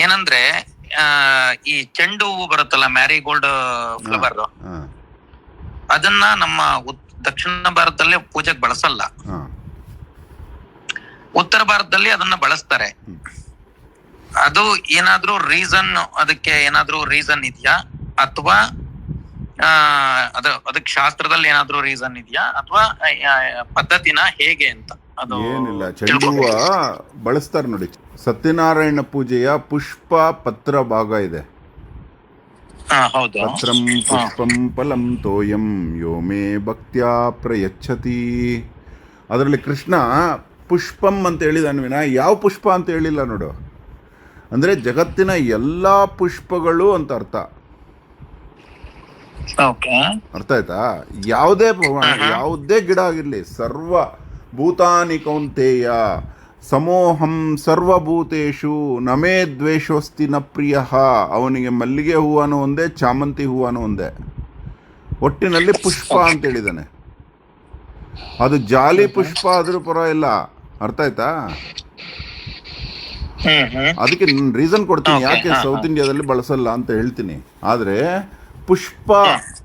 ಏನಂದ್ರೆ ಆ ಈ ಚೆಂಡು ಹೂವು ಬರುತ್ತಲ್ಲ, ಮ್ಯಾರಿಗೋಲ್ಡ್ ಫ್ಲವರ್, ಅದನ್ನ ನಮ್ಮ ದಕ್ಷಿಣ ಭಾರತದಲ್ಲಿ ಪೂಜೆಗೆ ಬಳಸಲ್ಲ. ಉತ್ತರ ಭಾರತದಲ್ಲಿ ಅದನ್ನ ಬಳಸ್ತಾರೆ. ಅದು ಏನಾದ್ರೂ ರೀಸನ್, ಅದಕ್ಕೆ ಏನಾದ್ರೂ ರೀಸನ್ ಇದೆಯಾ, ಅಥವಾ ಅದಕ್ಕೆ ಶಾಸ್ತ್ರದಲ್ಲಿ ಏನಾದ್ರೂ ರೀಸನ್ ಇದೆಯಾ, ಅಥವಾ ಪದ್ಧತಿನ ಹೇಗೆ ಅಂತ? ಅದು ಏನಿಲ್ಲ, ಚೆಂಡು ಹೂವ ಬಳಸ್ತಾರೆ ನೋಡಿ. ಸತ್ಯನಾರಾಯಣ ಪೂಜೆಯ ಪುಷ್ಪ ಪತ್ರ ಭಾಗ ಇದೆ. ಪತ್ರಂ ಪುಷ್ಪಂ ಫಲಂ ತೋಯಂ ಯೋ ಮೇ ಭಕ್ತ್ಯಾ ಪ್ರಯಚ್ಛತಿ. ಅದರಲ್ಲಿ ಕೃಷ್ಣ ಪುಷ್ಪಂ ಅಂತ ಹೇಳಿದಾನ್ವಿನ ಯಾವ ಪುಷ್ಪ ಅಂತ ಹೇಳಿಲ್ಲ ನೋಡು. ಅಂದರೆ ಜಗತ್ತಿನ ಎಲ್ಲ ಪುಷ್ಪಗಳು ಅಂತ ಅರ್ಥ. ಅರ್ಥ ಆಯ್ತಾ? ಯಾವುದೇ ಗಿಡ ಆಗಿರಲಿ, ಸರ್ವ ಭೂತಾನಿ ಕೌಂತೇಯ ಸಮೋಹಂ ಸರ್ವಭೂತೇಶು ನಮೇ ದ್ವೇಷೋಸ್ತಿ ನ ಪ್ರಿಯ. ಅವನಿಗೆ ಮಲ್ಲಿಗೆ ಹೂವನು ಒಂದೇ, ಚಾಮಂತಿ ಹೂವನು ಒಂದೇ. ಒಟ್ಟಿನಲ್ಲಿ ಪುಷ್ಪ ಅಂತ ಹೇಳಿದಾನೆ. ಅದು ಜಾಲಿ ಪುಷ್ಪ ಆದ್ರೂ ಪರವಾಗಿಲ್ಲ. ಅರ್ಥ ಆಯ್ತಾ? ಅದಕ್ಕೆ ರೀಸನ್ ಕೊಡ್ತೀನಿ ಯಾಕೆ ಸೌತ್ ಇಂಡಿಯಾದಲ್ಲಿ ಬಳಸಲ್ಲ ಅಂತ ಹೇಳ್ತೀನಿ. ಆದರೆ ಪುಷ್ಪ,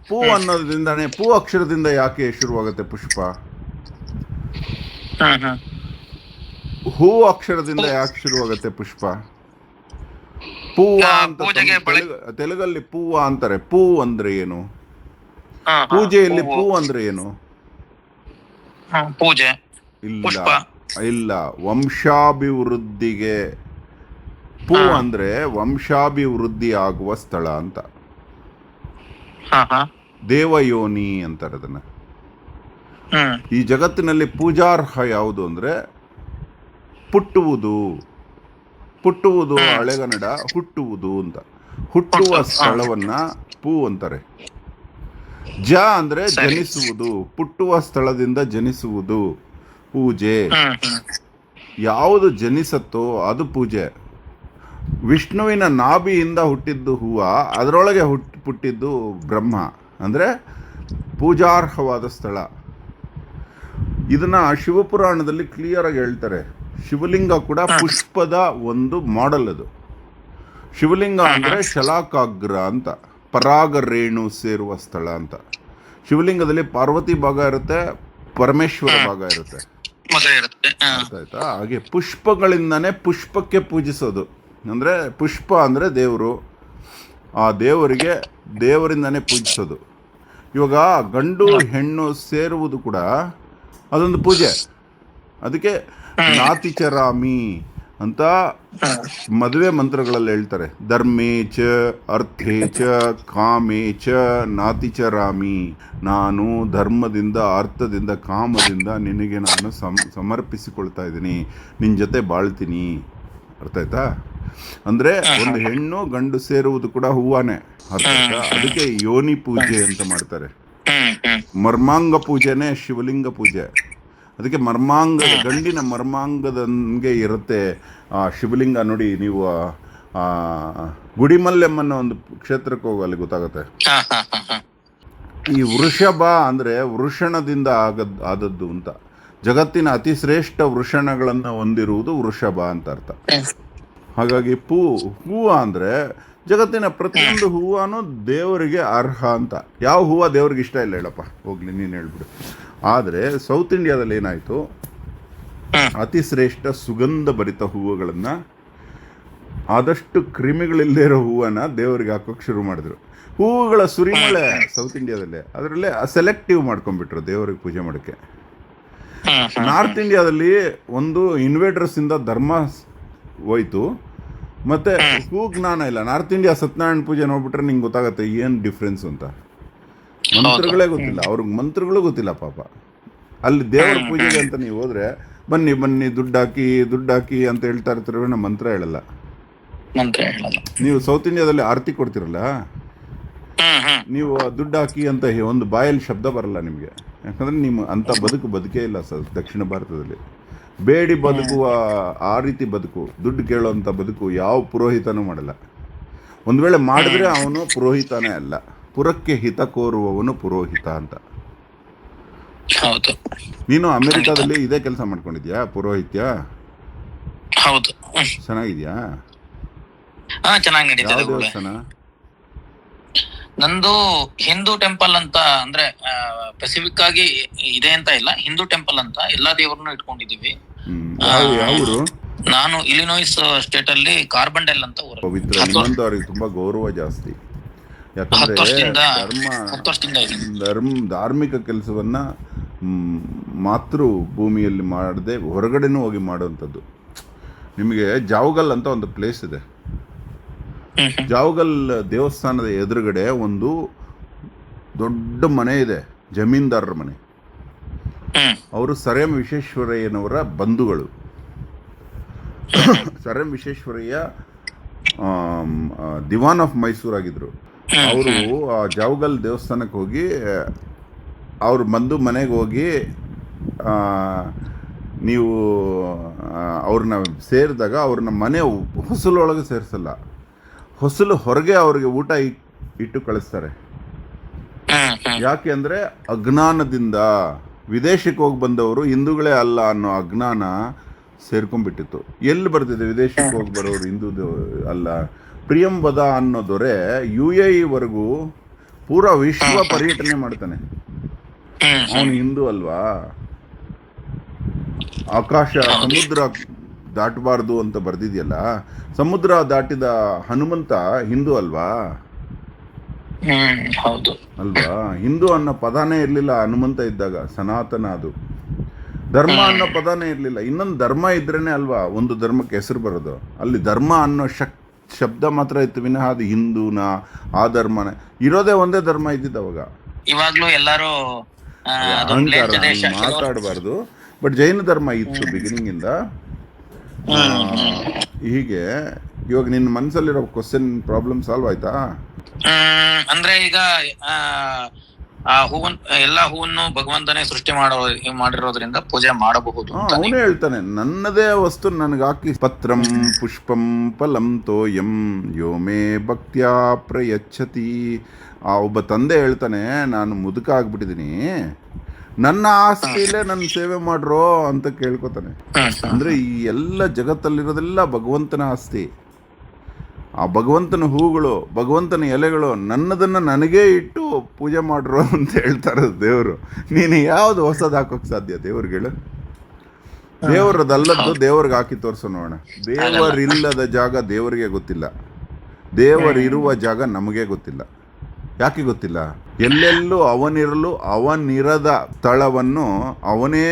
ಪೂ ಅನ್ನೋದ್ರಿಂದಾನೆ, ಪೂ ಅಕ್ಷರದಿಂದ ಯಾಕೆ ಶುರುವಾಗುತ್ತೆ ಪುಷ್ಪ? ಹೂ ಅಕ್ಷರದಿಂದ ಯಾಕೆ ಶುರುವಾಗುತ್ತೆ ಪುಷ್ಪ? ಪೂವ ಅಂತ ತೆಲುಗಲ್ಲಿ ಪೂವ ಅಂತಾರೆ. ಪೂ ಅಂದ್ರೆ ಏನು? ಪೂಜೆಯಲ್ಲಿ ಪೂ ಅಂದ್ರೆ ಏನು? ಪೂಜೆ ಇಲ್ಲ, ವಂಶಾಭಿವೃದ್ಧಿಗೆ ಪೂ ಅಂದ್ರೆ ವಂಶಾಭಿವೃದ್ಧಿ ಆಗುವ ಸ್ಥಳ ಅಂತ. ದೇವಯೋನಿ ಅಂತಾರೆ ಅದನ್ನ. ಈ ಜಗತ್ತಿನಲ್ಲಿ ಪೂಜಾರ್ಹ ಯಾವುದು ಅಂದ್ರೆ ಪುಟ್ಟುವುದು ಹಳೆಗನ್ನಡ ಹುಟ್ಟುವುದು ಅಂತ. ಹುಟ್ಟುವ ಸ್ಥಳವನ್ನ ಪೂ ಅಂತಾರೆ. ಜ ಅಂದ್ರೆ ಜನಿಸುವುದು, ಪುಟ್ಟುವ ಸ್ಥಳದಿಂದ ಜನಿಸುವುದು ಪೂಜೆ. ಯಾವುದು ಜನಿಸತ್ತೋ ಅದು ಪೂಜೆ. ವಿಷ್ಣುವಿನ ನಾಭಿಯಿಂದ ಹುಟ್ಟಿದ್ದು ಹೂವ, ಅದರೊಳಗೆ ಹುಟ್ಟಿದ್ದು ಬ್ರಹ್ಮ, ಅಂದರೆ ಪೂಜಾರ್ಹವಾದ ಸ್ಥಳ. ಇದನ್ನ ಶಿವಪುರಾಣದಲ್ಲಿ ಕ್ಲಿಯರ್ ಆಗಿ ಹೇಳ್ತಾರೆ. ಶಿವಲಿಂಗ ಕೂಡ ಪುಷ್ಪದ ಒಂದು ಮಾಡೆಲ್. ಅದು ಶಿವಲಿಂಗ ಅಂದರೆ ಶಲಾಕಾಗ್ರ ಅಂತ, ಪರಾಗ ರೇಣು ಸೇರುವ ಸ್ಥಳ ಅಂತ. ಶಿವಲಿಂಗದಲ್ಲಿ ಪಾರ್ವತಿ ಭಾಗ ಇರುತ್ತೆ, ಪರಮೇಶ್ವರ ಭಾಗ ಇರುತ್ತೆ. ಆಯ್ತಾ? ಹಾಗೆ ಪುಷ್ಪಗಳಿಂದನೇ ಪುಷ್ಪಕ್ಕೆ ಪೂಜಿಸೋದು. ಅಂದರೆ ಪುಷ್ಪ ಅಂದರೆ ದೇವರು, ಆ ದೇವರಿಗೆ ದೇವರಿಂದನೇ ಪೂಜಿಸೋದು. ಇವಾಗ ಗಂಡು ಹೆಣ್ಣು ಸೇರುವುದು ಕೂಡ ಅದೊಂದು ಪೂಜೆ. ಅದಕ್ಕೆ ನಾತಿಚರಾಮಿ ಅಂತ ಮದುವೆ ಮಂತ್ರಗಳಲ್ಲಿ ಹೇಳ್ತಾರೆ. ಧರ್ಮೇಚ ಅರ್ಥೇಚ ಕಾಮೇಚ ನಾತಿಚರಾಮಿ. ನಾನು ಧರ್ಮದಿಂದ, ಅರ್ಥದಿಂದ, ಕಾಮದಿಂದ ನಿನಗೆ ನಾನು ಸಮರ್ಪಿಸಿಕೊಳ್ತಾ ಇದ್ದೀನಿ, ನಿನ್ನ ಜೊತೆ ಬಾಳ್ತೀನಿ. ಅರ್ಥ ಆಯ್ತಾ? ಅಂದರೆ ಒಂದು ಹೆಣ್ಣು ಗಂಡು ಸೇರುವುದು ಕೂಡ ಹೂವಾನೆ. ಅರ್ಥ ಆಯ್ತಾ? ಅದಕ್ಕೆ ಯೋನಿ ಪೂಜೆ ಅಂತ ಮಾಡ್ತಾರೆ. ಮರ್ಮಾಂಗ ಪೂಜೆನೇ ಶಿವಲಿಂಗ ಪೂಜೆ. ಅದಕ್ಕೆ ಗಂಡಿನ ಮರ್ಮಾಂಗದಂಗೆ ಇರುತ್ತೆ ಆ ಶಿವಲಿಂಗ. ನೋಡಿ, ನೀವು ಗುಡಿಮಲ್ಲೆಮ್ಮನ ಒಂದು ಕ್ಷೇತ್ರಕ್ಕೆ ಹೋಗಿ ಅಲ್ಲಿ ಗೊತ್ತಾಗುತ್ತೆ. ಈ ವೃಷಭ ಅಂದರೆ ವೃಷಣದಿಂದ ಆದದ್ದು ಅಂತ. ಜಗತ್ತಿನ ಅತಿ ಶ್ರೇಷ್ಠ ವೃಷಣಗಳನ್ನು ಹೊಂದಿರುವುದು ವೃಷಭ ಅಂತ ಅರ್ಥ. ಹಾಗಾಗಿ ಹೂವು ಅಂದರೆ ಜಗತ್ತಿನ ಪ್ರತಿಯೊಂದು ಹೂವನು ದೇವರಿಗೆ ಅರ್ಹ ಅಂತ. ಯಾವ ಹೂವು ದೇವ್ರಿಗೆ ಇಷ್ಟ ಇಲ್ಲ ಹೇಳಪ್ಪ, ಹೋಗ್ಲಿ ನೀನು ಹೇಳ್ಬಿಡು. ಆದರೆ ಸೌತ್ ಇಂಡಿಯಾದಲ್ಲಿ ಏನಾಯಿತು, ಅತಿ ಶ್ರೇಷ್ಠ ಸುಗಂಧ ಭರಿತ ಹೂವುಗಳನ್ನು, ಆದಷ್ಟು ಕ್ರಿಮಿಗಳಿಲ್ಲದೆ ಇರೋ ಹೂವನ್ನು ದೇವರಿಗೆ ಹಾಕೋಕೆ ಶುರು ಮಾಡಿದ್ರು. ಹೂವುಗಳ ಸುರಿಮಳೆ ಸೌತ್ ಇಂಡಿಯಾದಲ್ಲೇ. ಅದರಲ್ಲೇ ಸೆಲೆಕ್ಟಿವ್ ಮಾಡ್ಕೊಂಡ್ಬಿಟ್ರು ದೇವರಿಗೆ ಪೂಜೆ ಮಾಡೋಕ್ಕೆ. ನಾರ್ತ್ ಇಂಡಿಯಾದಲ್ಲಿ ಒಂದು ಇನ್ವೇಡರ್ಸಿಂದ ಧರ್ಮ ಹೋಯ್ತು, ಮತ್ತು ಹೂ ಜ್ಞಾನ ಇಲ್ಲ. ನಾರ್ತ್ ಇಂಡಿಯಾ ಸತ್ಯನಾರಾಯಣ ಪೂಜೆ ನೋಡ್ಬಿಟ್ರೆ ನಿಂಗೆ ಗೊತ್ತಾಗುತ್ತೆ ಏನು ಡಿಫ್ರೆನ್ಸ್ ಅಂತ. ಮಂತ್ರಗಳೇ ಗೊತ್ತಿಲ್ಲ ಅವ್ರಿಗೆ, ಮಂತ್ರಗಳು ಗೊತ್ತಿಲ್ಲ ಪಾಪ. ಅಲ್ಲಿ ದೇವರ ಪೂಜೆಗೆ ಅಂತ ನೀವು ಹೋದ್ರೆ ಬನ್ನಿ ದುಡ್ಡು ಹಾಕಿ ಅಂತ ಹೇಳ್ತಾ ಇರ್ತಾರೆ, ನಮ್ಮ ಮಂತ್ರ ಹೇಳಲ್ಲ. ನೀವು ಸೌತ್ ಇಂಡಿಯಾದಲ್ಲಿ ಆರತಿ ಕೊಡ್ತಿರಲ್ಲ, ನೀವು ದುಡ್ಡು ಹಾಕಿ ಅಂತ ಒಂದು ಬಾಯಲ್ಲಿ ಶಬ್ದ ಬರಲ್ಲ ನಿಮಗೆ. ಯಾಕಂದರೆ ನಿಮ್ಮ ಅಂಥ ಬದುಕೇ ಇಲ್ಲ ದಕ್ಷಿಣ ಭಾರತದಲ್ಲಿ. ಬೇಡಿ ಬದುಕುವ ಆ ರೀತಿ ಬದುಕು, ದುಡ್ಡು ಕೇಳೋವಂಥ ಬದುಕು ಯಾವ ಪುರೋಹಿತನೂ ಮಾಡಲ್ಲ. ಒಂದು ವೇಳೆ ಮಾಡಿದ್ರೆ ಅವನು ಪುರೋಹಿತನೇ ಅಲ್ಲ, ಪುರಕ್ಕೆ ಹಿತ ಕೋರುವವನು ಪುರೋಹಿತ ಅಂತ. ನೀನು ಅಮೆರಿಕಾದಲ್ಲಿ ಇದೇ ಕೆಲಸ ಮಾಡ್ಕೊಂಡಿದ್ಯಾ, ಪುರೋಹಿತ್ಯ? ಹೌದು. ಚೆನ್ನಾಗಿದ್ಯಾ? ಚೆನ್ನಾಗಿ ಯಾವ ನಡೀತಿದೆ ಗುರುಗಳೇ. ದೇವಸ್ಥಾನ? ನಂದು ಹಿಂದೂ ಟೆಂಪಲ್ ಅಂತ, ಅಂದ್ರೆ ಸ್ಪೆಸಿಫಿಕ್ ಆಗಿ ಇದೆ ಅಂತ ಇಲ್ಲ, ಹಿಂದೂ ಟೆಂಪಲ್ ಅಂತ ಎಲ್ಲಾ ದೇವರನ್ನು ಇಟ್ಕೊಂಡಿದೀವಿ. ಯಾವ ಊರು? ನಾನು ಇಲಿನಾಯ್ಸ್ ಸ್ಟೇಟ್ ಅಲ್ಲಿ ಕಾರ್ಬಂಡೆಲ್ ಅಂತ ಊರು. ಪವಿತ್ರ. ನಿಮ್ಮಂತವ್ರಿಗೆ ತುಂಬಾ ಗೌರವ ಜಾಸ್ತಿ. ಯಾಕಂದ್ರೆ 10 ವರ್ಷದಿಂದ ಧಾರ್ಮಿಕ ಕೆಲಸವನ್ನ ಮಾತೃ ಭೂಮಿಯಲ್ಲಿ ಮಾಡದೆ ಹೊರಗಡೆನೂ ಹೋಗಿ ಮಾಡುವಂಥದ್ದು. ನಿಮಗೆ ಜಾವಗಲ್ ಅಂತ ಒಂದು ಪ್ಲೇಸ್ ಇದೆ. ಜಾವಗಲ್ ದೇವಸ್ಥಾನದ ಎದುರುಗಡೆ ಒಂದು ದೊಡ್ಡ ಮನೆ ಇದೆ, ಜಮೀನ್ದಾರರ ಮನೆ. ಅವರು ಸರ್ ಎಂ ವಿಶ್ವೇಶ್ವರಯ್ಯನವರ ಬಂಧುಗಳು. Sir M Visvesvaraya Dewan of Mysuru ಆಗಿದ್ರು. ಅವರು ಆ ಜಾವಗಲ್ ದೇವಸ್ಥಾನಕ್ಕೆ ಹೋಗಿ ಅವ್ರ ಬಂಧು ಮನೆಗೆ ಹೋಗಿ ನೀವು ಅವ್ರನ್ನ ಸೇರಿದಾಗ ಅವ್ರನ್ನ ಮನೆ ಹೊಸಲೊಳಗೆ ಸೇರಿಸಲ್ಲ, ಹೊಸಲು ಹೊರಗೆ ಅವ್ರಿಗೆ ಊಟ ಇಟ್ಟು ಕಳಿಸ್ತಾರೆ. ಯಾಕೆ ಅಂದರೆ ಅಜ್ಞಾನದಿಂದ ವಿದೇಶಕ್ಕೆ ಹೋಗಿ ಬಂದವರು ಹಿಂದೂಗಳೇ ಅಲ್ಲ ಅನ್ನೋ ಅಜ್ಞಾನ ಸೇರ್ಕೊಂಡ್ಬಿಟ್ಟಿತ್ತು. ಎಲ್ಲಿ ಬರ್ತಿದೆ ವಿದೇಶಕ್ಕೆ ಹೋಗಿ ಬರೋರು ಹಿಂದೂ ಅಲ್ಲ? ಪ್ರಿಯಂವದ ಅನ್ನೋ ದೊರೆ UAE ವರೆಗೂ ಪೂರಾ ವಿಶ್ವ ಪರ್ಯಟನೆ ಮಾಡ್ತಾನೆ. ಅವನು ಹಿಂದೂ ಅಲ್ವಾ? ಆಕಾಶ ಸಮುದ್ರ ದಾಟಬಾರ್ದು ಅಂತ ಬರ್ದಿದ್ಯಲ್ಲ, ಸಮುದ್ರ ದಾಟಿದ ಹನುಮಂತ ಹಿಂದೂ ಅಲ್ವಾ? ಹೌದು ಅಲ್ವಾ? ಹಿಂದೂ ಅನ್ನೋ ಪದಾನೇ ಇರಲಿಲ್ಲ ಹನುಮಂತ ಇದ್ದಾಗ, ಸನಾತನ ಅದು. ಧರ್ಮ ಅನ್ನೋ ಪದಾನೇ ಇರಲಿಲ್ಲ. ಇನ್ನೊಂದು ಧರ್ಮ ಇದ್ರೇನೆ ಅಲ್ವಾ ಒಂದು ಧರ್ಮಕ್ಕೆ ಹೆಸರು ಬರೋದು. ಅಲ್ಲಿ ಧರ್ಮ ಅನ್ನೋ ಶಬ್ದ ಮಾತ್ರ ಇತ್ತು ವಿನಃ ಅದು ಹಿಂದೂನ ಆ ಧರ್ಮನೇ ಇರೋದೇ ಒಂದೇ ಧರ್ಮ ಇದ್ದಿದ್ದು ಅವಾಗ. ಇವಾಗ್ಲೂ ಎಲ್ಲರೂ ಅಹಂಕಾರ ಮಾತಾಡಬಾರ್ದು. ಬಟ್ ಜೈನ ಧರ್ಮ ಇತ್ತು ಬಿಗಿನಿಂಗ್ ಇಂದ. ಹೀಗೆ ಇವಾಗ ನಿನ್ನ ಮನಸ್ಸಲ್ಲಿರೋ ಕ್ವಶನ್ ಪ್ರಾಬ್ಲಮ್ ಸಾಲ್ವ್ ಆಯ್ತಾ? ಅಂದ್ರೆ ಈಗ ಎಲ್ಲಾ ಹೂವನ್ನು ಭಗವಂತನೇ ಸೃಷ್ಟಿ ಮಾಡಿರೋದ್ರಿಂದ ಪೂಜೆ ಮಾಡಬಹುದು. ಅವನೇ ಹೇಳ್ತಾನೆ, ನನ್ನದೇ ವಸ್ತು ನನಗೆ ಹಾಕಿ ಪತ್ರಂ ಪುಷ್ಪಂ ಫಲಂ ತೋಯಂ ಯೋ ಮೇ ಭಕ್ತ್ಯಾ ಪ್ರಯಚ್ಛತಿ. ಆ ಒಬ್ಬ ತಂದೆ ಹೇಳ್ತಾನೆ, ನಾನು ಮುದುಕ ಆಗ್ಬಿಟ್ಟಿದ್ದೀನಿ, ನನ್ನ ಆಸ್ತಿಲೇ ನನ್ನ ಸೇವೆ ಮಾಡ್ರೋ ಅಂತ ಕೇಳ್ಕೊತಾನೆ. ಅಂದ್ರೆ ಈ ಎಲ್ಲ ಜಗತ್ತಲ್ಲಿರೋದೆಲ್ಲ ಭಗವಂತನ ಆಸ್ತಿ. ಆ ಭಗವಂತನ ಹೂಗಳು, ಭಗವಂತನ ಎಲೆಗಳು, ನನ್ನದನ್ನ ನನಗೇ ಇಟ್ಟು ಪೂಜೆ ಮಾಡ್ರು ಅಂತ ಹೇಳ್ತಾರೆ ದೇವರು. ನೀನು ಯಾವ್ದು ಹೊಸದು ಹಾಕೋಕ್ ಸಾಧ್ಯ ದೇವ್ರಿಗಳು? ದೇವರದಲ್ಲದ್ದು ದೇವ್ರಿಗೆ ಹಾಕಿ ತೋರ್ಸೋ ನೋಡೋಣ. ದೇವರಿಲ್ಲದ ಜಾಗ ದೇವರಿಗೆ ಗೊತ್ತಿಲ್ಲ, ದೇವರಿರುವ ಜಾಗ ನಮಗೆ ಗೊತ್ತಿಲ್ಲ. ಯಾಕೆ ಗೊತ್ತಿಲ್ಲ? ಎಲ್ಲೆಲ್ಲೂ ಅವನಿರಲು ಅವನಿರದ ಸ್ಥಳವನ್ನು ಅವನೇ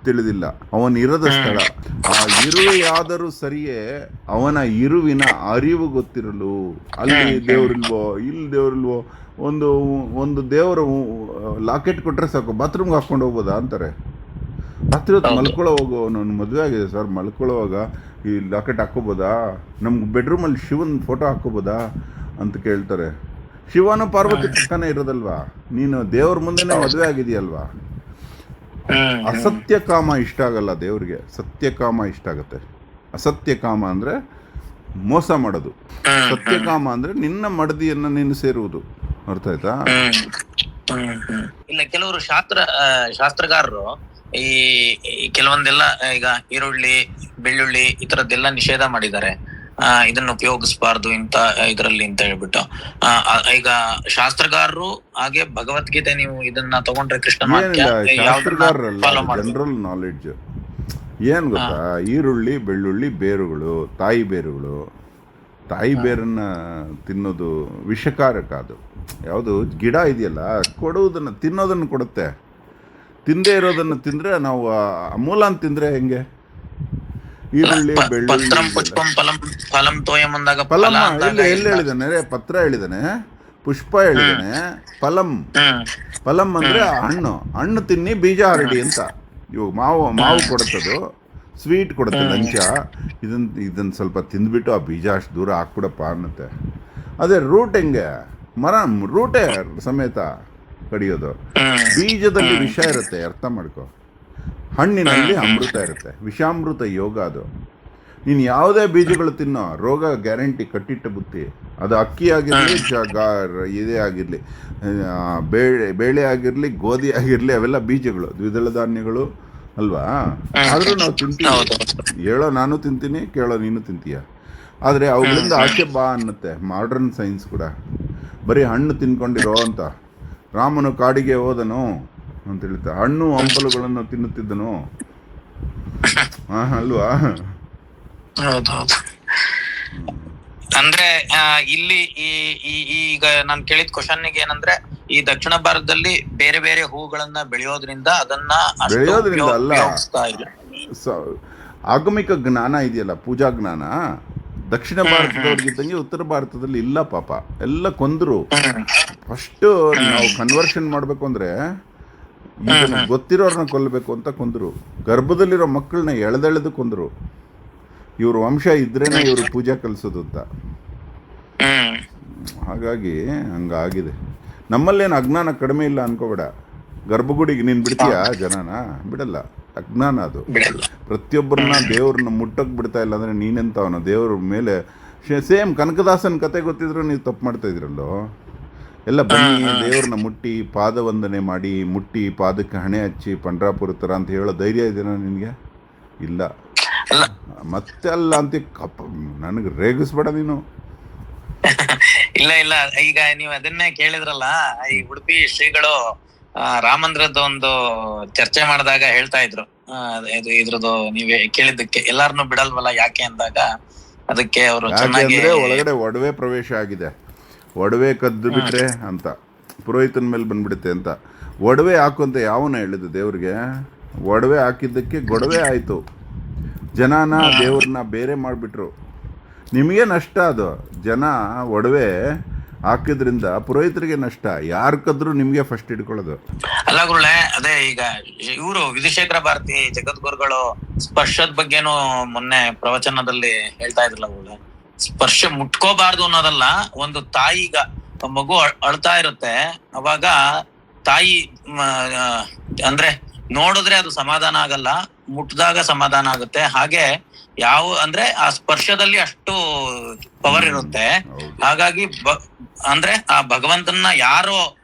ತಿಳಿದಿಲ್ಲ. ಅವನಿರದ ಸ್ಥಳ ಆ ಇರುವೆಯಾದರೂ ಸರಿಯೇ ಅವನ ಇರುವಿನ ಅರಿವು ಗೊತ್ತಿರಲು. ಅಲ್ಲಿ ದೇವ್ರಿಲ್ವೋ, ಇಲ್ಲಿ ದೇವ್ರಿಲ್ವೋ. ಒಂದು ಒಂದು ದೇವರು ಲಾಕೆಟ್ ಕೊಟ್ರೆ ಸಾಕು, ಬಾತ್ರೂಮ್ಗೆ ಹಾಕೊಂಡು ಹೋಗ್ಬೋದಾ ಅಂತಾರೆ. ರಾತ್ರಿ ಹೊತ್ತು ಮಲ್ಕೊಳ್ಳೋ ಹೋಗೋ, ನನ್ನ ಮದುವೆ ಆಗಿದೆ ಸರ್, ಮಲ್ಕೊಳ್ಳೋವಾಗ ಈ ಲಾಕೆಟ್ ಹಾಕೋಬೋದಾ? ನಮ್ಗೆ ಬೆಡ್ರೂಮಲ್ಲಿ ಶಿವನ್ ಫೋಟೋ ಹಾಕೋಬೋದಾ ಅಂತ ಕೇಳ್ತಾರೆ. ಶಿವನು ಪಾರ್ವತಿ ಪಕ್ಕನೇ ಇರೋದಲ್ವಾ? ನೀನು ದೇವ್ರ ಮುಂದೆನೇ ಮದುವೆ ಆಗಿದೆಯಲ್ವಾ? ಅಸತ್ಯ ಕಾಮ ಇಷ್ಟ ಆಗಲ್ಲ ದೇವ್ರಿಗೆ, ಸತ್ಯಕಾಮ ಇಷ್ಟ ಆಗತ್ತೆ. ಅಸತ್ಯ ಕಾಮ ಅಂದ್ರೆ ಮೋಸ ಮಾಡೋದು, ಸತ್ಯಕಾಮ ಅಂದ್ರೆ ನಿನ್ನ ಮಡದಿಯನ್ನ ನೀನು ಸೇರುವುದು. ಅರ್ಥ ಆಯ್ತಾ? ಇಲ್ಲ, ಕೆಲವರು ಶಾಸ್ತ್ರಗಾರರು ಈ ಕೆಲವೊಂದೆಲ್ಲ ಈಗ ಈರುಳ್ಳಿ, ಬೆಳ್ಳುಳ್ಳಿ ಈ ತರದ್ದೆಲ್ಲ ನಿಷೇಧ ಮಾಡಿದ್ದಾರೆ. ಇದನ್ನು ಉಪಯೋಗಿಸಬಾರ್ದು ಇಂತ ಇದರಲ್ಲಿ ಅಂತ ಹೇಳ್ಬಿಟ್ಟು. ಈಗ ಶಾಸ್ತ್ರಗಾರರು ಹಾಗೆ ಭಗವದ್ಗೀತೆ ನೀವು ಇದನ್ನ ತಗೊಂಡ್ರೆ ಕೃಷ್ಣ ಜನರಲ್ ನಾಲೆಡ್ಜ್ ಏನ್ ಗೊತ್ತಾ? ಈರುಳ್ಳಿ, ಬೆಳ್ಳುಳ್ಳಿ ಬೇರುಗಳು, ತಾಯಿ ಬೇರುಗಳು. ತಾಯಿ ಬೇರನ್ನ ತಿನ್ನೋದು ವಿಷಕಾರಕ. ಅದು ಯಾವುದು ಗಿಡ ಇದೆಯಲ್ಲ, ಕೊಡುವುದನ್ನು ತಿನ್ನೋದನ್ನು ಕೊಡುತ್ತೆ. ತಿಂದೇ ಇರೋದನ್ನು ತಿಂದ್ರೆ ನಾವು ಮೂಲ ಅಂತ ತಿಂದ್ರೆ ಹೆಂಗೆ? ಈರುಳ್ಳಿ, ಬೆಳ್ಳುಳ್ಳಿ, ಫಲಂ ಎಲ್ಲಿ ಹೇಳಿದಾನೆ? ಪತ್ರ ಹೇಳಿದಾನೆ, ಪುಷ್ಪ ಹೇಳಿದಾನೆ, ಫಲಂ ಅಂದ್ರೆ ಹಣ್ಣು. ಹಣ್ಣು ತಿನ್ನಿ, ಬೀಜ ಹರಡಿ ಅಂತ. ಇವಾಗ ಮಾವು ಕೊಡುತ್ತದು, ಸ್ವೀಟ್ ಕೊಡುತ್ತೆ, ಲಂಚ. ಇದನ್ನ ಸ್ವಲ್ಪ ತಿಂದ್ಬಿಟ್ಟು ಆ ಬೀಜ ಅಷ್ಟು ದೂರ ಹಾಕ್ಬಿಡಪ್ಪ ಅನ್ನತ್ತೆ. ಅದೇ ರೂಟ್ ಹೆಂಗೆ? ಮರ ರೂಟೇ ಸಮೇತ ಕಡಿಯೋದು. ಬೀಜದಲ್ಲಿ ವಿಷ ಇರುತ್ತೆ, ಅರ್ಥ ಮಾಡ್ಕೊ. ಹಣ್ಣಿನಲ್ಲಿ ಅಮೃತ ಇರುತ್ತೆ, ವಿಷಾಮೃತ ಯೋಗ ಅದು. ನೀನು ಯಾವುದೇ ಬೀಜಗಳು ತಿನ್ನೋ, ರೋಗ ಗ್ಯಾರಂಟಿ, ಕಟ್ಟಿಟ್ಟ ಬುತ್ತಿ. ಅದು ಅಕ್ಕಿ ಆಗಿರಲಿ, ಇದೇ ಆಗಿರಲಿ, ಬೇಳೆ ಆಗಿರಲಿ, ಗೋಧಿ ಆಗಿರಲಿ, ಅವೆಲ್ಲ ಬೀಜಗಳು, ದ್ವಿದಳ ಧಾನ್ಯಗಳು ಅಲ್ವಾ? ಆದರೂ ನಾವು ತಿಂತೀವಿ. ಹೇಳೋ ನಾನು ತಿಂತೀನಿ, ಕೇಳೋ ನೀನು ತಿಂತೀಯ. ಆದರೆ ಅವುಗಳಿಂದ ಆಚೆ ಬಾ ಅನ್ನತ್ತೆ ಮಾಡ್ರನ್ ಸೈನ್ಸ್ ಕೂಡ. ಬರೀ ಹಣ್ಣು ತಿನ್ಕೊಂಡಿರೋ ಅಂತ. ರಾಮನು ಕಾಡಿಗೆ ಹೋದನು ಅಂತ ಹೇಳ್ತಾರೆ, ಹಣ್ಣು ಹಂಪಲುಗಳನ್ನು ತಿನ್ನುತ್ತಿದ್ದನು ಅಲ್ವಾ? ಹೌದೌದು. ಅಂದ್ರೆ ಇಲ್ಲಿ ಈಗ ನಾನು ಕೇಳಿದ ಕ್ವಶನ್ಗೆ ಏನಂದ್ರೆ, ಈ ದಕ್ಷಿಣ ಭಾರತದಲ್ಲಿ ಬೇರೆ ಬೇರೆ ಹೂಗಳನ್ನ ಬೆಳೆಯೋದ್ರಿಂದ ಅದನ್ನ ಬೆಳೆಯೋದ್ರಿಂದ ಅಲ್ಲ, ಇಲ್ಲ. ಆಗಮಿಕ ಜ್ಞಾನ ಇದೆಯಲ್ಲ, ಪೂಜಾ ಜ್ಞಾನ ದಕ್ಷಿಣ ಭಾರತದವ್ರಿಗಿದ್ದಂಗೆ ಉತ್ತರ ಭಾರತದಲ್ಲಿ ಇಲ್ಲ ಪಾಪ. ಎಲ್ಲ ಕೊಂದ್ರು. ಫಸ್ಟ್ ನಾವು ಕನ್ವರ್ಷನ್ ಮಾಡಬೇಕು ಅಂದ್ರೆ ಗೊತ್ತಿರೋರ್ನ ಕೊಲ್ಲಬೇಕು ಅಂತ ಕೊಂದ್ರು. ಗರ್ಭದಲ್ಲಿರೋ ಮಕ್ಕಳನ್ನ ಎಳೆದೆಳೆದು ಕೊಂದ್ರು. ಇವ್ರ ವಂಶ ಇದ್ರೇನೆ ಇವರು ಪೂಜೆ ಕಲಿಸೋದು ಅಂತ. ಹಾಗಾಗಿ ಹಂಗಾಗಿದೆ. ನಮ್ಮಲ್ಲೇನು ಅಜ್ಞಾನ ಕಡಿಮೆ ಇಲ್ಲ ಅನ್ಕೋಬೇಡ. ಗರ್ಭಗುಡಿಗೆ ನೀನು ಬಿಡ್ತೀಯಾ ಜನನ? ಬಿಡಲ್ಲ. ಅಜ್ಞಾನ ಅದು. ಪ್ರತಿಯೊಬ್ಬರನ್ನ ದೇವ್ರನ್ನ ಮುಟ್ಟಕ್ಕೆ ಬಿಡ್ತಾ ಇಲ್ಲ ಅಂದರೆ ನೀನೆಂತವನ ದೇವ್ರ ಮೇಲೆ. ಸೇಮ್ ಕನಕದಾಸನ ಕತೆ ಗೊತ್ತಿದ್ರು ನೀವು ತಪ್ಪು ಮಾಡ್ತಾ ಇದ್ರಲ್ಲೋ. ಎಲ್ಲ ಬನ್ನಿ ದೇವ್ರನ್ನ ಮುಟ್ಟಿ ಪಾದವಂದನೆ ಮಾಡಿ, ಮುಟ್ಟಿ ಪಾದಕ್ಕೆ ಹಣೆ ಹಚ್ಚಿ ಪಂಡ್ರಾಪುರ ಥರ ಅಂತ ಹೇಳೋ ಧೈರ್ಯ ಇದೆಯಾ ನಿನಗೆ? ಇಲ್ಲ. ಮತ್ತೆ ಅಲ್ಲ ಅಂತ ನನಗೆ ರೇಗಿಸ್ಬೇಡ ನೀನು. ಇಲ್ಲ ಇಲ್ಲ, ಈಗ ನೀವು ಅದನ್ನೇ ಕೇಳಿದ್ರಲ್ಲ, ಈ ಉಡುಪಿ ಶ್ರೀಗಳು ರಾಮಂದ್ರದ ಒಂದು ಚರ್ಚೆ ಮಾಡಿದಾಗ ಹೇಳ್ತಾ ಇದ್ರು, ಇದ್ರದ್ದು ನೀವೇ ಕೇಳಿದ್ದಕ್ಕೆ ಎಲ್ಲಾರನ್ನು ಬಿಡಲ್ವಲ್ಲ ಯಾಕೆ ಅಂದಾಗ ಅದಕ್ಕೆ ಅವರು ಚೆನ್ನಾಗಿ ಒಳಗಡೆ ಒಡವೆ ಪ್ರವೇಶ ಆಗಿದೆ, ಒಡವೆ ಕದ್ದು ಬಿಟ್ರೆ ಅಂತ ಪುರೋಹಿತನ ಮೇಲೆ ಬಂದ್ಬಿಡುತ್ತೆ ಅಂತ. ಒಡವೆ ಹಾಕು ಅಂತ ಯಾವನ ಹೇಳಿದ್ದು ದೇವ್ರಿಗೆ? ಒಡವೆ ಹಾಕಿದ್ದಕ್ಕೆ ಗೊಡವೆ ಆಯಿತು. ಜನನ ದೇವ್ರನ್ನ ಬೇರೆ ಮಾಡಿಬಿಟ್ರು. ನಿಮಗೆ ನಷ್ಟ ಅದು. ಜನ ಒಡವೆ ಹಾಕಿದ್ರಿಂದ ಪುರೋಹಿತರಿಗೆ ನಷ್ಟ. ಯಾರು ಕದ್ರು ನಿಮಗೆ ಫಸ್ಟ್ ಹಿಡ್ಕೊಳ್ಳೋದು. ಅಲ್ಲ ಗುರುಳೆ, ಅದೇ ಈಗ ಇವರು ವಿಧುಶೇಖರ ಭಾರತಿ ಜಗದ್ಗುರುಗಳು ಸ್ಪರ್ಶದ ಬಗ್ಗೆನೂ ಮೊನ್ನೆ ಪ್ರವಚನದಲ್ಲಿ ಹೇಳ್ತಾ ಇದ್ರಲ್ಲ ಗುರುಳೆ. ಸ್ಪರ್ಶ ಮುಟ್ಕೋಬಾರ್ದು ಅನ್ನೋದಲ್ಲ. ಒಂದು ತಾಯಿಗ ಮಗು ಅಳ್ತಾ ಇರುತ್ತೆ, ಅವಾಗ ತಾಯಿ ಅಂದ್ರೆ ನೋಡಿದ್ರೆ ಅದು ಸಮಾಧಾನ ಆಗಲ್ಲ, ಮುಟ್ಟಿದಾಗ ಸಮಾಧಾನ ಆಗುತ್ತೆ. ಹಾಗೆ ಅಂದ್ರೆ ಆ ಸ್ಪರ್ಶದಲ್ಲಿ ಅಷ್ಟು ಪವರ್ ಇರುತ್ತೆ. ಹಾಗಾಗಿ ಅಂದ್ರೆ ಆ ಭಗವಂತನ ಯಾರು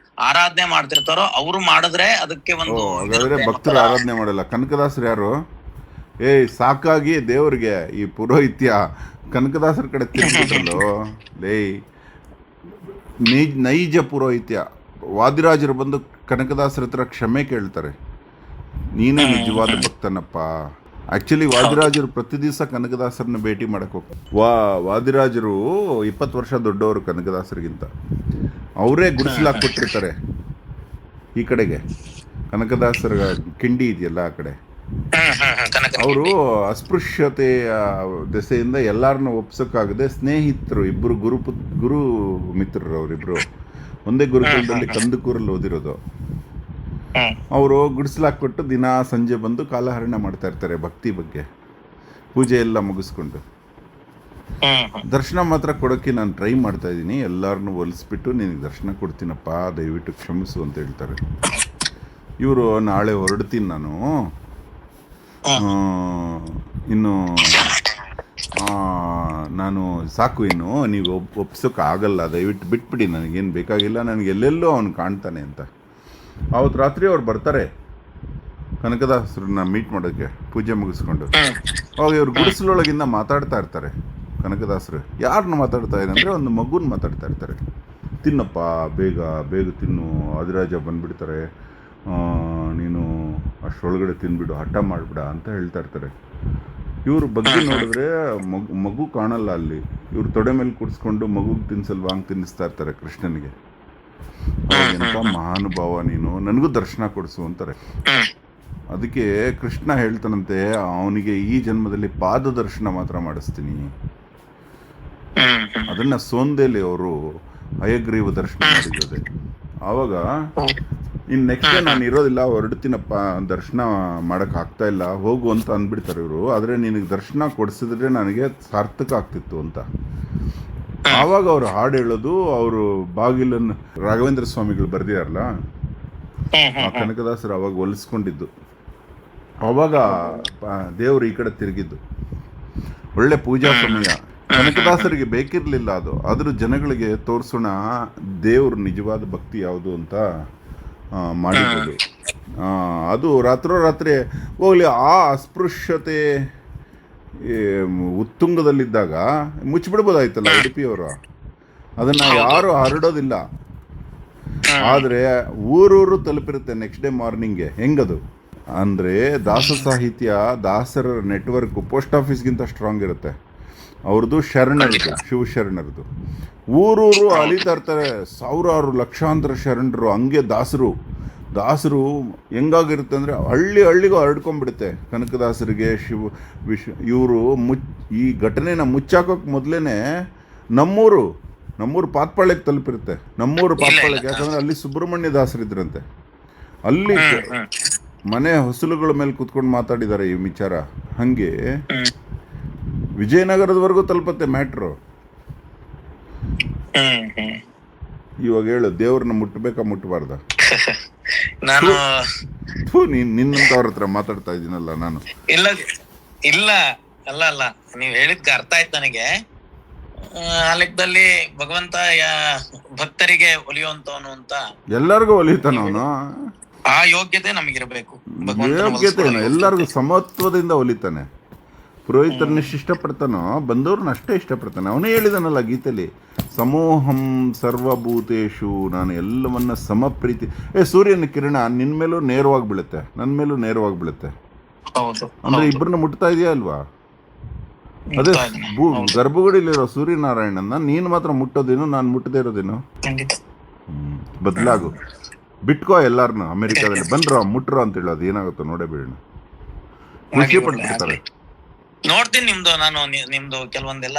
ಆರಾಧನೆ ಮಾಡ್ತಿರ್ತಾರೋ ಅವರು ಮಾಡಿದ್ರೆ ಅದಕ್ಕೆ ಒಂದು ಭಕ್ತರು ಆರಾಧನೆ ಮಾಡಲ್ಲ. ಕನಕದಾಸರು ಯಾರು? ಸಾಕಾಗಿ ದೇವ್ರಿಗೆ ಈ ಪುರೋಹಿತ್ಯ ಕನಕದಾಸರ ಕಡೆ ತಿರುಗಿದ್ರಲ್ಲೋ ಲೇ. ನೈಜ ಪುರೋಹಿತ್ಯ. ವಾದಿರಾಜರು ಬಂದು ಕನಕದಾಸರ ಹತ್ರ ಕ್ಷಮೆ ಕೇಳ್ತಾರೆ, ನೀನೇ ನಿಜವಾದ ಭಕ್ತನಪ್ಪ. ಆಕ್ಚುಲಿ ವಾದಿರಾಜರು ಪ್ರತಿ ದಿವಸ ಕನಕದಾಸರನ್ನ ಭೇಟಿ ಮಾಡಕ್ಕೆ ಹೋಗ್ತಾರೆ. ವಾದಿರಾಜರು 20 ವರ್ಷ ದೊಡ್ಡವರು ಕನಕದಾಸರಿಗಿಂತ. ಅವರೇ ಗುಡಿಸ್ಲಾಕ್ಬಿಟ್ಟಿರ್ತಾರೆ ಈ ಕಡೆಗೆ. ಕನಕದಾಸರ ಕಿಂಡಿ ಇದೆಯಲ್ಲ ಆ ಕಡೆ. ಅವರು ಅಸ್ಪೃಶ್ಯತೆಯ ದೆಸೆಯಿಂದ ಎಲ್ಲರನ್ನ ಒಪ್ಸೋಕ್ಕಾಗದೆ ಸ್ನೇಹಿತರು ಇಬ್ಬರು ಗುರು ಮಿತ್ರರು. ಅವರಿಬ್ರು ಒಂದೇ ಗುರುಕುಲದಲ್ಲಿ ಕಂದಕೂರಲ್ಲಿ ಓದಿರೋದು. ಅವರು ಗುಡಿಸ್ಲಾಕ್ಕೊಟ್ಟು ದಿನ ಸಂಜೆ ಬಂದು ಕಾಲಹರಣ ಮಾಡ್ತಾ ಇರ್ತಾರೆ ಭಕ್ತಿ ಬಗ್ಗೆ. ಪೂಜೆ ಎಲ್ಲ ಮುಗಿಸ್ಕೊಂಡು ದರ್ಶನ ಮಾತ್ರ ಕೊಡೋಕ್ಕೆ ನಾನು ಟ್ರೈ ಮಾಡ್ತಾ ಇದ್ದೀನಿ. ಎಲ್ಲರನ್ನೂ ಒಲಿಸ್ಬಿಟ್ಟು ನಿನಗೆ ದರ್ಶನ ಕೊಡ್ತೀನಪ್ಪ, ದಯವಿಟ್ಟು ಕ್ಷಮಿಸು ಅಂತ ಹೇಳ್ತಾರೆ. ಇವರು ನಾಳೆ ಹೊರಡ್ತೀನಿ ನಾನು, ಇನ್ನು ನಾನು ಸಾಕು, ಇನ್ನು ನೀವು ಒಪ್ಸೋಕೆ ಆಗಲ್ಲ, ದಯವಿಟ್ಟು ಬಿಟ್ಬಿಡಿ, ನನಗೇನು ಬೇಕಾಗಿಲ್ಲ, ನನಗೆ ಎಲ್ಲೆಲ್ಲೋ ಅವನು ಕಾಣ್ತಾನೆ ಅಂತ. ಅವತ್ತು ರಾತ್ರಿ ಅವ್ರು ಬರ್ತಾರೆ ಕನಕದಾಸರನ್ನ ಮೀಟ್ ಮಾಡೋಕ್ಕೆ ಪೂಜೆ ಮುಗಿಸ್ಕೊಂಡು. ಅವಾಗ ಇವ್ರು ಗುಡಿಸಲೊಳಗಿಂದ ಮಾತಾಡ್ತಾ ಇರ್ತಾರೆ ಕನಕದಾಸರು. ಯಾರನ್ನ ಮಾತಾಡ್ತಾ ಇದೆ ಅಂದರೆ ಒಂದು ಮಗುನ ಮಾತಾಡ್ತಾ ಇರ್ತಾರೆ. ತಿನ್ನಪ್ಪ, ಬೇಗ ಬೇಗ ತಿನ್ನು, ಆದಿರಾಜ ಬಂದುಬಿಡ್ತಾರೆ, ನೀನು ಅಷ್ಟರೊಳಗಡೆ ತಿನ್ಬಿಡು, ಹಠ ಮಾಡಿಬಿಡ ಅಂತ ಹೇಳ್ತಾ ಇರ್ತಾರೆ. ಇವ್ರ ಬಗ್ಗೆ ನೋಡಿದ್ರೆ ಮಗು ಕಾಣಲ್ಲ ಅಲ್ಲಿ. ಇವ್ರು ತೊಡೆ ಮೇಲೆ ಕೂರಿಸ್ಕೊಂಡು ಮಗುಗೆ ತಿನ್ಸಲ್ವಾ ಹಂಗೆ ತಿನ್ನಿಸ್ತಾ ಇರ್ತಾರೆ ಕೃಷ್ಣನಿಗೆ. ಎಂಥ ಮಹಾನುಭಾವ ನೀನು, ನನಗೂ ದರ್ಶನ ಕೊಡಿಸು ಅಂತಾರೆ. ಅದಕ್ಕೆ ಕೃಷ್ಣ ಹೇಳ್ತಾನಂತೆ, ಅವನಿಗೆ ಈ ಜನ್ಮದಲ್ಲಿ ಪಾದ ದರ್ಶನ ಮಾತ್ರ ಮಾಡಿಸ್ತೀನಿ. ಅದನ್ನ ಸೋಂದೇಲಿ ಅವರು ಹಯಗ್ರೀವ ದರ್ಶನ ಮಾಡಿರೋದೆ. ಆವಾಗ ಇನ್ನು ನೆಕ್ಸ್ಟ್ ಡೇ ನಾನು ಇರೋದಿಲ್ಲ, ಹೊರಡ್ತೀನಪ್ಪ, ದರ್ಶನ ಮಾಡೋಕ್ಕೆ ಆಗ್ತಾ ಇಲ್ಲ, ಹೋಗು ಅಂತ ಅಂದ್ಬಿಡ್ತಾರೆ ಇವರು. ಆದರೆ ನಿನಗೆ ದರ್ಶನ ಕೊಡಿಸಿದ್ರೆ ನನಗೆ ಸಾರ್ಥಕ ಆಗ್ತಿತ್ತು ಅಂತ. ಆವಾಗ ಅವರು ಹಾಡು ಹೇಳೋದು, ಅವರು ಬಾಗಿಲನ್ನು ರಾಘವೇಂದ್ರ ಸ್ವಾಮಿಗಳು ಬರ್ದಿರಲ್ಲ, ಕನಕದಾಸರು ಅವಾಗ ಹೊಲಿಸ್ಕೊಂಡಿದ್ದು. ಅವಾಗ ದೇವರು ಈ ಕಡೆ ತಿರುಗಿದ್ದು. ಒಳ್ಳೆ ಪೂಜಾ ಸಮಯ. ಕನಕದಾಸರಿಗೆ ಬೇಕಿರಲಿಲ್ಲ ಅದು, ಆದರೂ ಜನಗಳಿಗೆ ತೋರಿಸೋಣ ದೇವ್ರ ನಿಜವಾದ ಭಕ್ತಿ ಯಾವುದು ಅಂತ ಮಾಡಿದ್ದು. ಅದು ರಾತ್ರೋರಾತ್ರಿ ಹೋಗ್ಲಿ. ಆ ಅಸ್ಪೃಶ್ಯತೆ ಉತ್ತುಂಗದಲ್ಲಿದ್ದಾಗ ಮುಚ್ಚಿಬಿಡ್ಬೋದಾಯ್ತಲ್ಲ ಉಡುಪಿಯವರು. ಅದನ್ನು ಯಾರು ಹರಡೋದಿಲ್ಲ. ಆದರೆ ಊರೂರು ತಲುಪಿರುತ್ತೆ ನೆಕ್ಸ್ಟ್ ಡೇ ಮಾರ್ನಿಂಗ್ಗೆ. ಹೆಂಗದು ಅಂದರೆ ದಾಸ ಸಾಹಿತ್ಯ, ದಾಸರ ನೆಟ್ವರ್ಕು ಪೋಸ್ಟ್ ಆಫೀಸ್ಗಿಂತ ಸ್ಟ್ರಾಂಗ್ ಇರುತ್ತೆ. ಅವ್ರದ್ದು ಶರಣರದು, ಶಿವಶರಣರದು. ಊರೂರು ಅಲಿತಾ ಇರ್ತಾರೆ, ಸಾವಿರಾರು ಲಕ್ಷಾಂತರ ಶರಣರು. ಹಂಗೆ ದಾಸರು ಹೆಂಗಾಗಿರುತ್ತೆ ಅಂದರೆ ಹಳ್ಳಿಗೂ ಹರಡ್ಕೊಂಡ್ಬಿಡುತ್ತೆ. ಕನಕದಾಸರಿಗೆ ಇವರು ಈ ಘಟನೆನ ಮುಚ್ಚಾಕೋಕ್ಕೆ ಮೊದಲೇ ನಮ್ಮೂರು ಪಾತ್ಪಾಳ್ಯಕ್ಕೆ ತಲುಪಿರುತ್ತೆ. ನಮ್ಮೂರು ಪಾತ್ಪಾಳ್ಯಕ್ಕೆ, ಯಾಕಂದರೆ ಅಲ್ಲಿ ಸುಬ್ರಹ್ಮಣ್ಯ ದಾಸರಿದ್ರಂತೆ. ಅಲ್ಲಿ ಮನೆ ಹೊಸಲುಗಳ ಮೇಲೆ ಕೂತ್ಕೊಂಡು ಮಾತಾಡಿದ್ದಾರೆ ಈ ವಿಚಾರ. ಹಾಗೆ ವಿಜಯನಗರದವರೆಗೂ ತಲುಪತ್ತೆ ಮ್ಯಾಟ್ರು. ಇವಾಗ ಹೇಳು, ದೇವ್ರನ್ನ ಮುಟ್ಟಬೇಕಾ ಮುಟ್ಟಬಾರ್ದ? ನಾನು ನಿನ್ನಂತವ್ರ ಹತ್ರ ಮಾತಾಡ್ತಾ ಇದ್ದೀನಲ್ಲ ನಾನು. ಇಲ್ಲ ಅಲ್ಲ ನೀವ್ ಹೇಳಿದ್ಕೆ ಅರ್ಥ ಆಯ್ತು ನನಗೆ. ಆ ಲೆಕ್ಕದಲ್ಲಿ ಭಗವಂತ ಭಕ್ತರಿಗೆ ಒಲಿಯುವಂತವನು ಅಂತ. ಎಲ್ಲರಿಗೂ ಒಲಿತಾನ ಅವನು. ಆ ಯೋಗ್ಯತೆ ನಮಗಿರ್ಬೇಕು. ಯೋಗ್ಯತೆ ಎಲ್ಲರಿಗೂ ಸಮತ್ವದಿಂದ ಒಲಿತಾನೆ. ಪುರೋಹಿತರನ್ನ ಇಷ್ಟಪಡ್ತಾನೋ, ಬಂದವ್ರನ್ನ ಅಷ್ಟೇ ಇಷ್ಟಪಡ್ತಾನೆ. ಅವನೇ ಹೇಳಿದಾನಲ್ಲ ಗೀತೆಯಲ್ಲಿ, ಸಮೋಹಂ ಸರ್ವಭೂತೇಶು, ನಾನು ಎಲ್ಲವನ್ನ ಸಮಪ್ರೀತಿ. ಸೂರ್ಯನ ಕಿರಣ ನಿನ್ನ ಮೇಲೂ ನೇರವಾಗಿ ಬೀಳುತ್ತೆ, ನನ್ನ ಮೇಲೂ ನೇರವಾಗಿ ಬೀಳುತ್ತೆ. ಅಂದ್ರೆ ಇಬ್ಬರನ್ನ ಮುಟ್ತಾ ಇದೆಯಾ ಅಲ್ವಾ? ಅದೇ ಗರ್ಭಗುಡಿಲಿರೋ ಸೂರ್ಯನಾರಾಯಣನ್ನ ನೀನು ಮಾತ್ರ ಮುಟ್ಟೋದೇನು, ನಾನು ಮುಟ್ಟದೇ ಇರೋದೇನು? ಬದಲಾಗು, ಬಿಟ್ಕೋ ಎಲ್ಲಾರನ್ನ. ಅಮೆರಿಕಾದಲ್ಲಿ ಬಂದ್ರ ಮುಟ್ರೋ ಅಂತ ಹೇಳೋದು ಏನಾಗುತ್ತೋ ನೋಡೇ ಬಿಡೋಣ. ಖುಷಿ ಪಡ್ತಿರ್ತಾರೆ. ನೋಡ್ತೀನಿ ನಿಮ್ದು ಕೆಲವೊಂದೆಲ್ಲ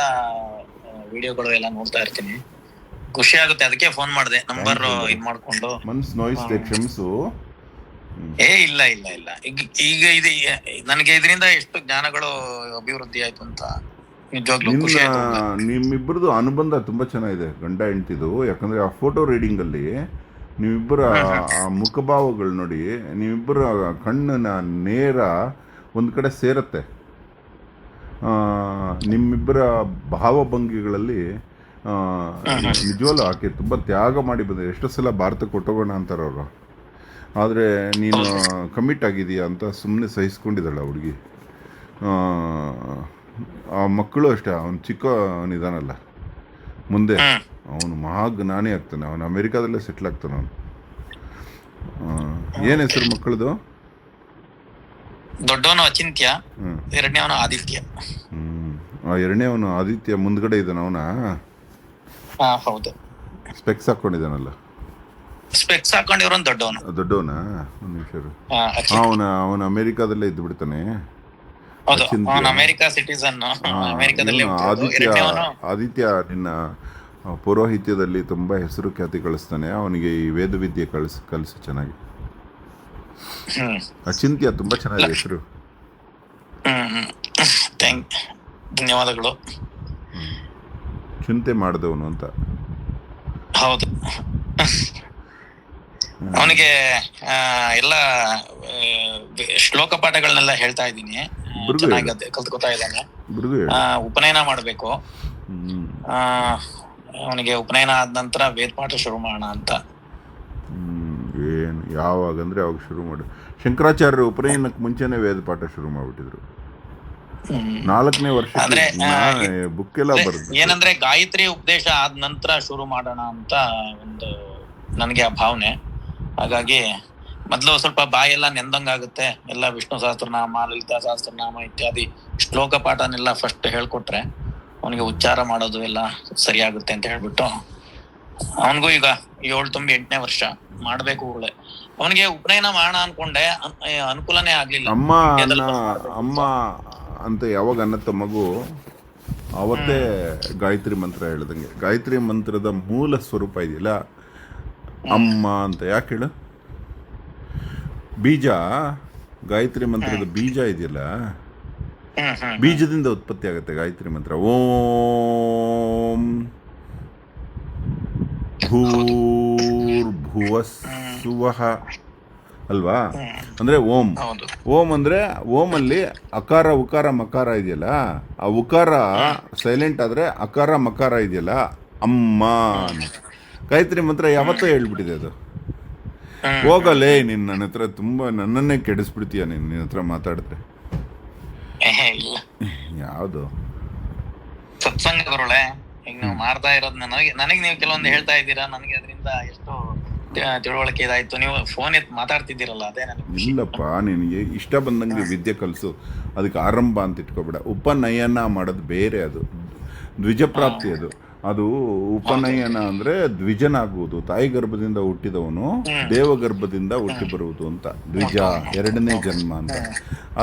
ವಿಡಿಯೋಗಳು ಎಲ್ಲ ನೋಡ್ತಾ ಇರ್ತೀನಿ, ಖುಷಿ ಆಗುತ್ತೆ. ಅದಕ್ಕೆ ಫೋನ್ ಮಾಡಿದೆ, ನಂಬರ್ ಇದ್ ಮಾಡ್ಕೊಂಡು. ಮನ್ಸು ನೋಯಿಸ್ತೆ, ಕ್ಷಮಿಸು. ಇಲ್ಲ ಈಗ ಇದು ನನಗೆ ಇದರಿಂದ ಎಷ್ಟು ಜ್ಞಾನಗಳು ಅಭಿವೃದ್ಧಿ ಆಯ್ತು ಅಂತ ನಿಜವಾಗ್ಲೂ ಖುಷಿ ಆಯ್ತು. ನಿಮ್ಮಿಬ್ಬರದು ಅನುಬಂಧ ತುಂಬಾ ಚೆನ್ನಾಗಿದೆ, ಗಂಡ ಹೆಂಡ್ತಿದು. ಯಾಕಂದ್ರೆ ಆ ಫೋಟೋ ರೀಡಿಂಗ್ ಅಲ್ಲಿ ನೀವಿಬ್ಬರ ಆ ಮುಖಭಾವಗಳು ನೋಡಿ, ನೀವಿಬ್ಬರ ಕಣ್ಣಿನ ನೇರ ಒಂದು ಕಡೆ ಸೇರತ್ತೆ. ನಿಮ್ಮಿಬ್ಬರ ಭಾವಭಂಗಿಗಳಲ್ಲಿ ನಿಜವಲ್ಲೂ ಆಕೆ ತುಂಬ ತ್ಯಾಗ ಮಾಡಿ ಬಂದೆ. ಎಷ್ಟೋ ಸಲ ಭಾರತಕ್ಕೆ ಕೊಟ್ಟೋಗೋಣ ಅಂತಾರೆ ಅವರು, ಆದರೆ ನೀನು ಕಮಿಟ್ ಆಗಿದೆಯಾ ಅಂತ ಸುಮ್ಮನೆ ಸಹಿಸ್ಕೊಂಡಿದ್ದಾಳೆ ಹುಡುಗಿ. ಆ ಮಕ್ಕಳು ಅಷ್ಟೇ, ಅವನು ಚಿಕ್ಕವನಿದಾನಲ್ಲ, ಮುಂದೆ ಅವನು ಮಹಾಜ್ಞಾನಿ ಆಗ್ತಾನೆ. ಅವನು ಅಮೆರಿಕಾದಲ್ಲೇ ಸೆಟ್ಲ್ ಆಗ್ತಾನೆ. ಅವನು ಏನು ಹೆಸರು ಮಕ್ಕಳದು? ದೊಡ್ಡವನು ಅಚಿಂತ್ಯ, ಎರಡನೇವನು ಆದಿತ್ಯ. ಎರಡನೇವನು ಆದಿತ್ಯ ಮುಂದ್ಗಡೆ ಇದ್ದಾನ ಅವನ? ಹೌದು. ಸ್ಪೆಕ್ಸ್ ಹಾಕೊಂಡಿದ್ದಾನಲ್ಲ? ಸ್ಪೆಕ್ಸ್ ಹಾಕೊಂಡಿರೋನು ದೊಡ್ಡವನ? ಒಂದು ನಿಮಿಷ. ಅವನು ಅಮೆರಿಕಾದಲ್ಲೇ ಇದ್ದು ಬಿಡ್ತಾನೆ. America citizen. ಆದಿತ್ಯ ನಿನ್ನ ಪೌರೋಹಿತ್ಯದಲ್ಲಿ ತುಂಬಾ ಹೆಸರು ಖ್ಯಾತಿ ಕಳಿಸ್ತಾನೆ. ಅವನಿಗೆ ಈ ವೇದ ವಿದ್ಯೆ ಕಲಿಸು ಚೆನ್ನಾಗಿ. ಅಚಿಂತ್ಯ ತುಂಬಾ ಚೆನ್ನಾಗಿದೆ ಹೆಸರು. ಧನ್ಯವಾದಗಳು. ಚಿಂತೆ ಮಾಡಿದವನು ಅಂತ. ಹೌದು, ಅವನಿಗೆ ಎಲ್ಲ ಶ್ಲೋಕ ಪಾಠಗಳನ್ನೆಲ್ಲ ಹೇಳ್ತಾ ಇದ್ದೀನಿ, ಚೆನ್ನಾಗಿ ಕಲ್ತ್ಕೊತಾ ಇದ್ದಾನೆ. ಉಪನಯನ ಮಾಡ್ಬೇಕು. ಅವನಿಗೆ ಉಪನಯನ ಆದ ನಂತರ ವೇದ ಪಾಠ ಶುರು ಮಾಡೋಣ ಅಂತ. ಏನು ಯಾವಾಗಂದ್ರೆ ಅವಾಗ ಶುರು ಮಾಡಿ. ಶಂಕರಾಚಾರ್ಯರು ಉಪನಯನಕ್ಕೆ ಮುಂಚೆನೆ ವೇದ ಪಾಠ ಶುರು ಮಾಡ್ಬಿಟ್ಟಿದ್ರು. 4ನೇ ವರ್ಷ ಬುಕ್ ಎಲ್ಲ ಬರುತ್ತೆ. ಏನಂದ್ರೆ ಗಾಯತ್ರಿ ಉಪದೇಶ ಆದ ನಂತರ ಶುರು ಮಾಡೋಣ ಅಂತ ಒಂದು ನನಗೆ ಆ ಭಾವನೆ. ಹಾಗಾಗಿ ಮೊದಲು ಸ್ವಲ್ಪ ಬಾಯೆಲ್ಲ ನೆಂದಂಗಾಗುತ್ತೆ. ಎಲ್ಲ ವಿಷ್ಣು ಸಹಸ್ರನಾಮ, ಲಲಿತಾ ಸಹಸ್ರನಾಮ ಇತ್ಯಾದಿ ಶ್ಲೋಕ ಪಾಠನೆಲ್ಲ ಫಸ್ಟ್ ಹೇಳ್ಕೊಟ್ರೆ ಅವನಿಗೆ ಉಚ್ಚಾರ ಮಾಡೋದು ಎಲ್ಲ ಸರಿಯಾಗುತ್ತೆ ಅಂತ ಹೇಳ್ಬಿಟ್ಟು, ಅವನಿಗೂ ಈಗ 7 ತುಂಬಿ 8ನೇ ವರ್ಷ ಮಾಡ್ಬೇಕು. ಅವನಿಗೆ ಉಪನಯನ ಮಾಡೋಣ ಅನ್ಕೊಂಡೆ, ಅನುಕೂಲನೇ ಆಗ್ಲಿಲ್ಲ. ಅಮ್ಮ ಅಂತ ಯಾವಾಗ ಅನ್ನತ್ತ ಮಗು, ಅವತ್ತೇ ಗಾಯತ್ರಿ ಮಂತ್ರ ಹೇಳ್ದಂಗೆ. ಗಾಯತ್ರಿ ಮಂತ್ರದ ಮೂಲ ಸ್ವರೂಪ ಇದೆಯಲ್ಲ ಅಮ್ಮ ಅಂತ. ಯಾಕೆ ಹೇಳು? ಬೀಜ, ಗಾಯತ್ರಿ ಮಂತ್ರದ ಬೀಜ ಇದೆಯಲ್ಲ, ಬೀಜದಿಂದ ಉತ್ಪತ್ತಿ ಆಗುತ್ತೆ ಗಾಯತ್ರಿ ಮಂತ್ರ. ಓಂ ಭೂರ್ಭುವಸ್ಸುವಃ ಅಲ್ವಾ? ಅಂದ್ರೆ ಓಂ ಅಂದ್ರೆ ಓಮಲ್ಲಿ ಅಕಾರ ಉಕಾರ ಮಕಾರ ಇದೆಯಲ್ಲ, ಆ ಉಕಾರ ಸೈಲೆಂಟ್ ಆದ್ರೆ ಅಕಾರ ಮಕಾರ ಇದೆಯಲ್ಲ, ಅಮ್ಮ. ಗಾಯತ್ರಿ ಮಂತ್ರ ಯಾವತ್ತೋ ಹೇಳ್ಬಿಟ್ಟಿದೆ ಅದು. ಹೋಗಲೇ ನೀನ್ ನನ್ನ ಹತ್ರ ತುಂಬಾ ನನ್ನನ್ನೇ ಕೆಡಿಸ್ಬಿಡ್ತೀಯ ನಿನ್ನ ಹತ್ರ ಮಾತಾಡಿದ್ರೆ. ಯಾವುದು ಸತ್ಸಂಗ ಗುರುಳೆ. ಈಗ ನೀವು ಮಾಡ್ತಾ ಇರೋದ್ ನನಗೆ ನೀವು ಕೆಲವೊಂದು ಹೇಳ್ತಾ ಇದ್ದೀರಾ, ನನಗೆ ಅದರಿಂದ ಎಷ್ಟು ತಿಳುವಳಿಕೆ ಇದಾಯ್ತು. ನೀವು ಫೋನ್ ಎತ್ ಮಾತಾಡ್ತಿದ್ದೀರಲ್ಲ, ಅದೇ ನನಗೆ ಇಲ್ಲಪ್ಪ, ನಿನಗೆ ಇಷ್ಟ ಬಂದಂಗೆ ವಿದ್ಯೆ ಕಲಿಸು, ಅದಕ್ಕೆ ಆರಂಭ ಅಂತ ಇಟ್ಕೊಬೇಡ. ಉಪನಯನ ಮಾಡೋದು ಬೇರೆ, ಅದು ದ್ವಿಜಪ್ರಾಪ್ತಿ. ಅದು ಉಪನಯನ ಅಂದರೆ ದ್ವಿಜನಾಗುವುದು, ತಾಯಿ ಗರ್ಭದಿಂದ ಹುಟ್ಟಿದವನು ದೇವಗರ್ಭದಿಂದ ಹುಟ್ಟಿ ಬರುವುದು ಅಂತ. ದ್ವಿಜ ಎರಡನೇ ಜನ್ಮ ಅಂತ.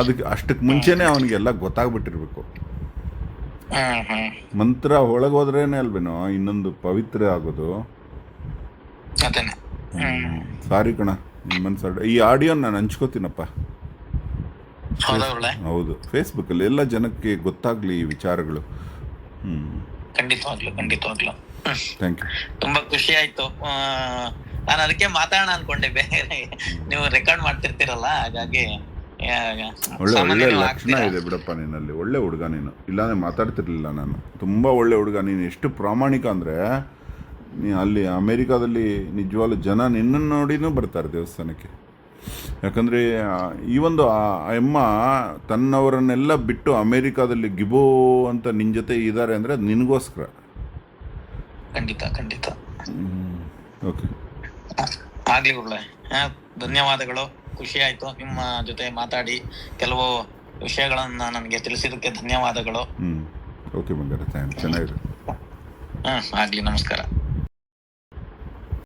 ಅದಕ್ಕೆ ಅಷ್ಟಕ್ಕೆ ಮುಂಚೆನೇ ಅವನಿಗೆಲ್ಲ ಗೊತ್ತಾಗ್ಬಿಟ್ಟಿರ್ಬೇಕು. ಮಂತ್ರ ಒಳಗೋದ್ರೇನೆ ಅಲ್ವೇನೋ ಇನ್ನೊಂದು ಪವಿತ್ರ ಆಗೋದು. ಸಾರಿ ಕಣ, ಈ ಆಡಿಯೋ ನಾನು ಹಂಚ್ಕೋತೀನಪ್ಪ. ಹೌದು, ಫೇಸ್ಬುಕ್ಕಲ್ಲಿ ಎಲ್ಲ ಜನಕ್ಕೆ ಗೊತ್ತಾಗ್ಲಿ ಈ ವಿಚಾರಗಳು. ಖಂಡಿತವಾಗ್ಲು ಥ್ಯಾಂಕ್ ಯು. ತುಂಬಾ ಖುಷಿ ಆಯ್ತು. ನಾನು ಅದಕ್ಕೆ ಮಾತಾಡೋಣ ಅನ್ಕೊಂಡೆ, ಬೇರೆ ನೀವು ರೆಕಾರ್ಡ್ ಮಾಡ್ತಿರ್ತೀರಲ್ಲ, ಹಾಗಾಗಿ ಒಳ್ಳೆ ಲಕ್ಷಣ ಇದೆ ಬಿಡಪ್ಪ ನಿನ್ನಲ್ಲಿ. ಒಳ್ಳೆ ಹುಡುಗ ನೀನು, ಇಲ್ಲಾಂದ್ರೆ ಮಾತಾಡ್ತಿರ್ಲಿಲ್ಲ ನಾನು. ತುಂಬ ಒಳ್ಳೆ ಹುಡುಗ ನೀನು. ಎಷ್ಟು ಪ್ರಾಮಾಣಿಕ ಅಂದರೆ, ನೀ ಅಲ್ಲಿ ಅಮೇರಿಕಾದಲ್ಲಿ ನಿಜವಾಗ್ಲೂ ಜನ ನಿನ್ನನ್ನು ನೋಡಿನೂ ಬರ್ತಾರೆ ದೇವಸ್ಥಾನಕ್ಕೆ. ಯಾಕಂದರೆ ಈ ಒಂದು ಅಮ್ಮ ತನ್ನವರನ್ನೆಲ್ಲ ಬಿಟ್ಟು ಅಮೇರಿಕಾದಲ್ಲಿ ಗಿಬೋ ಅಂತ ನಿನ್ನ ಜೊತೆ ಇದ್ದಾರೆ ಅಂದರೆ ಅದು ನಿನಗೋಸ್ಕರ. ಖಂಡಿತ. ಓಕೆ, ಆಗ್ಲಿ ಗುರುಳೆ. ಧನ್ಯವಾದಗಳು. ಖುಷಿ ಆಯ್ತು ನಿಮ್ಮ ಜೊತೆ ಮಾತಾಡಿ. ಕೆಲವು ವಿಷಯಗಳನ್ನ ನನಗೆ ತಿಳಿಸಿದಕ್ಕೆ ಧನ್ಯವಾದಗಳು. ಓಕೆ ಬಂಗಾರ, ಚೆನ್ನಾಗಿದೆ. ಆಗ್ಲಿ, ನಮಸ್ಕಾರ.